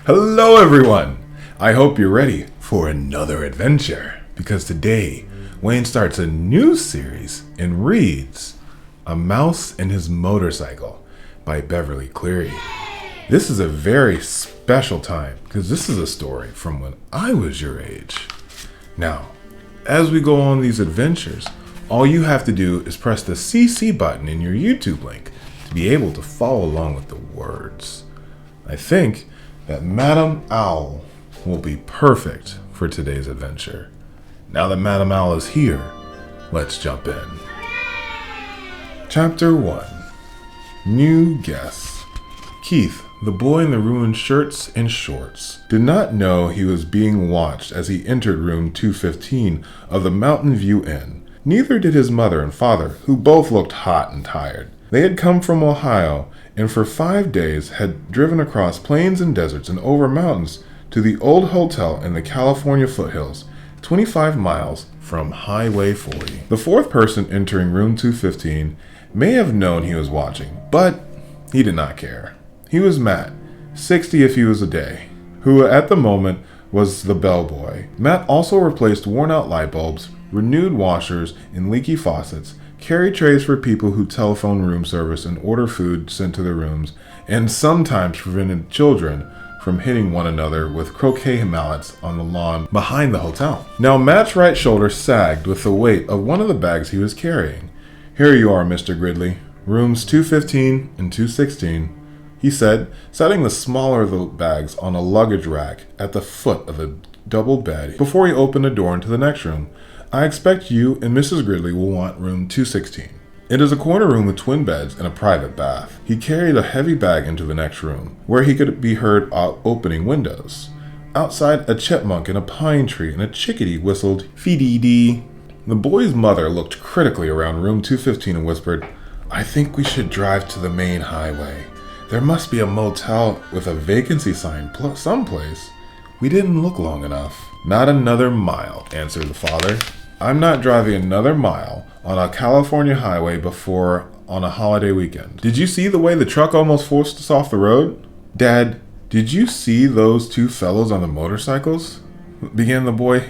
Hello everyone! I hope you're ready for another adventure, because today Wayne starts a new series and reads A Mouse and His Motorcycle by Beverly Cleary. This is a very special time because this is a story from when I was your age. Now, as we go on these adventures, all you have to do is press the CC button in your YouTube link to be able to follow along with the words. I think that Madame Owl will be perfect for today's adventure. Now that Madame Owl is here, let's jump in. Chapter 1. New Guests. Keith, the boy in the ruined shirts and shorts, did not know he was being watched as he entered room 215 of the Mountain View Inn. Neither did his mother and father, who both looked hot and tired. They had come from Ohio and for 5 days had driven across plains and deserts and over mountains to the old hotel in the California foothills, 25 miles from Highway 40. The fourth person entering room 215 may have known he was watching, but he did not care. He was Matt, 60 if he was a day, who at the moment was the bellboy. Matt also replaced worn-out light bulbs, renewed washers and leaky faucets, carried trays for people who telephone room service and order food sent to their rooms, and sometimes prevented children from hitting one another with croquet mallets on the lawn behind the hotel. Now Matt's right shoulder sagged with the weight of one of the bags he was carrying. "Here you are, Mr. Gridley. Rooms 215 and 216, he said, setting the smaller of the bags on a luggage rack at the foot of a double bed before he opened the door into the next room. "I expect you and Mrs. Gridley will want room 216. It is a corner room with twin beds and a private bath." He carried a heavy bag into the next room, where he could be heard opening windows. Outside, a chipmunk in a pine tree and a chickadee whistled, "Fee-dee-dee." The boy's mother looked critically around room 215 and whispered, "I think we should drive to the main highway. There must be a motel with a vacancy sign someplace. We didn't look long enough." "Not another mile," answered the father. "I'm not driving another mile on a California highway before on a holiday weekend. Did you see the way the truck almost forced us off the road?" "Dad, did you see those two fellows on the motorcycles?" began the boy,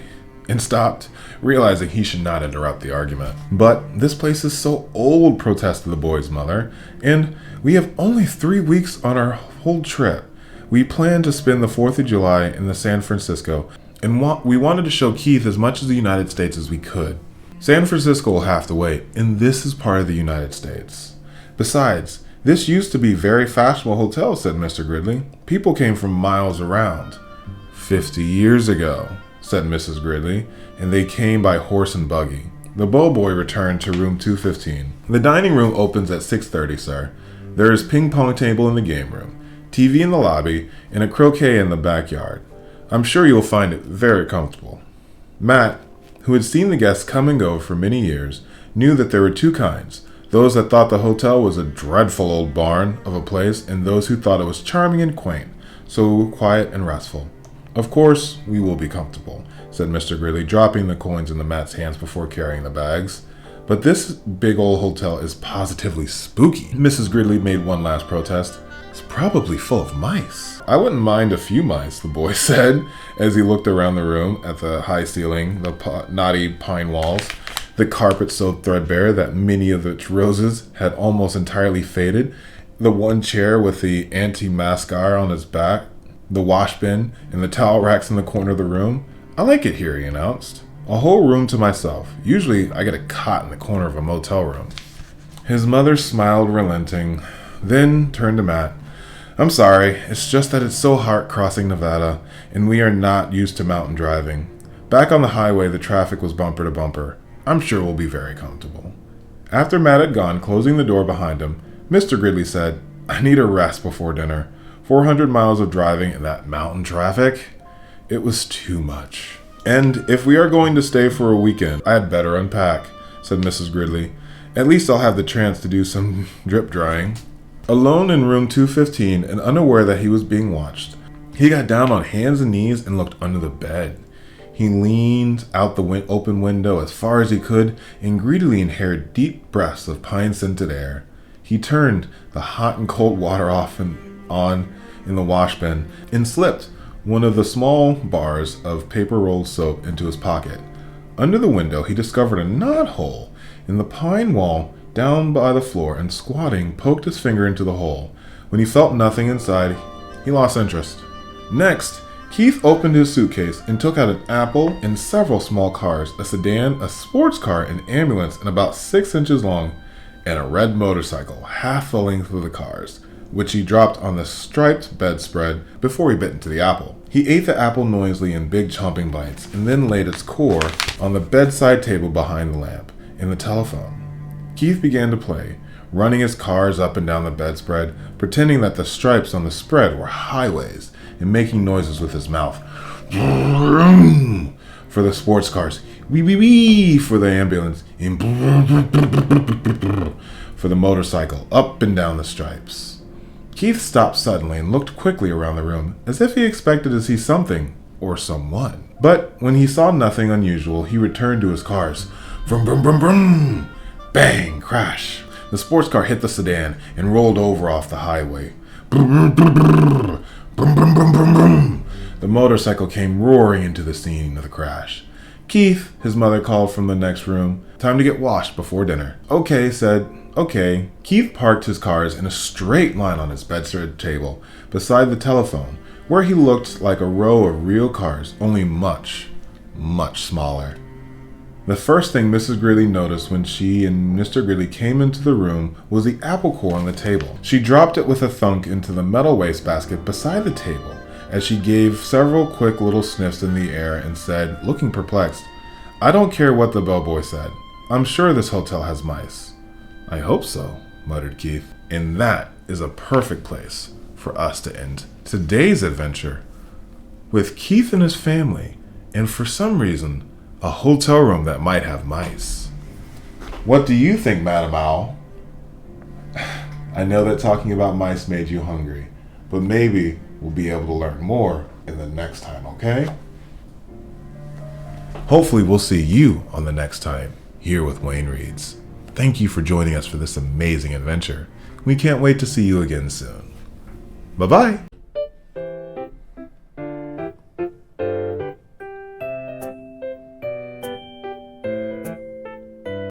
and stopped, realizing he should not interrupt the argument. "But this place is so old," protested the boy's mother, "and we have only 3 weeks on our whole trip. We planned to spend the 4th of July in San Francisco, and we wanted to show Keith as much of the United States as we could. San Francisco will have to wait, and this is part of the United States. Besides, this used to be a very fashionable hotel," said Mr. Gridley. "People came from miles around." 50 years ago, said Mrs. Gridley, "and they came by horse and buggy." The bellboy returned to room 215. "The dining room opens at 6:30, sir. There is ping-pong table in the game room, TV in the lobby, and a croquet in the backyard. I'm sure you'll find it very comfortable." Matt, who had seen the guests come and go for many years, knew that there were two kinds: those that thought the hotel was a dreadful old barn of a place, and those who thought it was charming and quaint, so quiet and restful. "Of course, we will be comfortable," said Mr. Gridley, dropping the coins into Matt's hands before carrying the bags. "But this big old hotel is positively spooky." Mrs. Gridley made one last protest. "It's probably full of mice." "I wouldn't mind a few mice," the boy said, as he looked around the room at the high ceiling, the knotty pine walls, the carpet so threadbare that many of its roses had almost entirely faded, the one chair with the anti-mascara on its back, the wash bin, and the towel racks in the corner of the room. "I like it here," he announced. "A whole room to myself. Usually I get a cot in the corner of a motel room." His mother smiled, relenting, then turned to Matt. "I'm sorry, it's just that it's so hard crossing Nevada, and we are not used to mountain driving. Back on the highway, the traffic was bumper to bumper. I'm sure we'll be very comfortable." After Matt had gone, closing the door behind him, Mr. Gridley said, "I need a rest before dinner. 400 miles of driving in that mountain traffic? It was too much. And if we are going to stay for a weekend, I had better unpack," said Mrs. Gridley. "At least I'll have the chance to do some drip drying." Alone in room 215 and unaware that he was being watched, he got down on hands and knees and looked under the bed. He leaned out the open window as far as he could and greedily inhaled deep breaths of pine-scented air. He turned the hot and cold water off and on in the wash bin and slipped one of the small bars of paper rolled soap into his pocket. Under the window, he discovered a knot hole in the pine wall down by the floor and, squatting, poked his finger into the hole. When he felt nothing inside, he lost interest. Next, Keith opened his suitcase and took out an apple and several small cars, a sedan, a sports car, an ambulance, and about 6 inches long, and a red motorcycle, half the length of the cars, which he dropped on the striped bedspread before he bit into the apple. He ate the apple noisily in big chomping bites, and then laid its core on the bedside table behind the lamp and the telephone. Keith began to play, running his cars up and down the bedspread, pretending that the stripes on the spread were highways, and making noises with his mouth. For the sports cars, wee wee wee for the ambulance, and for the motorcycle up and down the stripes. Keith stopped suddenly and looked quickly around the room, as if he expected to see something or someone. But when he saw nothing unusual, he returned to his cars. Vroom, vroom, vroom, vroom. Bang! Crash! The sports car hit the sedan and rolled over off the highway. Vroom, vroom, vroom, vroom, vroom, vroom, vroom. The motorcycle came roaring into the scene of the crash. Keith, his mother called from the next room. Time to get washed before dinner. Okay, said. Okay. Keith parked his cars in a straight line on his bedspread table beside the telephone, where he looked like a row of real cars, only much, much smaller. The first thing Mrs. Greeley noticed when she and Mr. Greeley came into the room was the apple core on the table. She dropped it with a thunk into the metal wastebasket beside the table as she gave several quick little sniffs in the air and said, looking perplexed, "I don't care what the bellboy said. I'm sure this hotel has mice." "I hope so," muttered Keith. And that is a perfect place for us to end today's adventure with Keith and his family, and for some reason, a hotel room that might have mice. What do you think, Madam Owl? I know that talking about mice made you hungry, but maybe we'll be able to learn more in the next time, okay? Hopefully we'll see you on the next time here with Wayne Reads. Thank you for joining us for this amazing adventure. We can't wait to see you again soon. Bye-bye.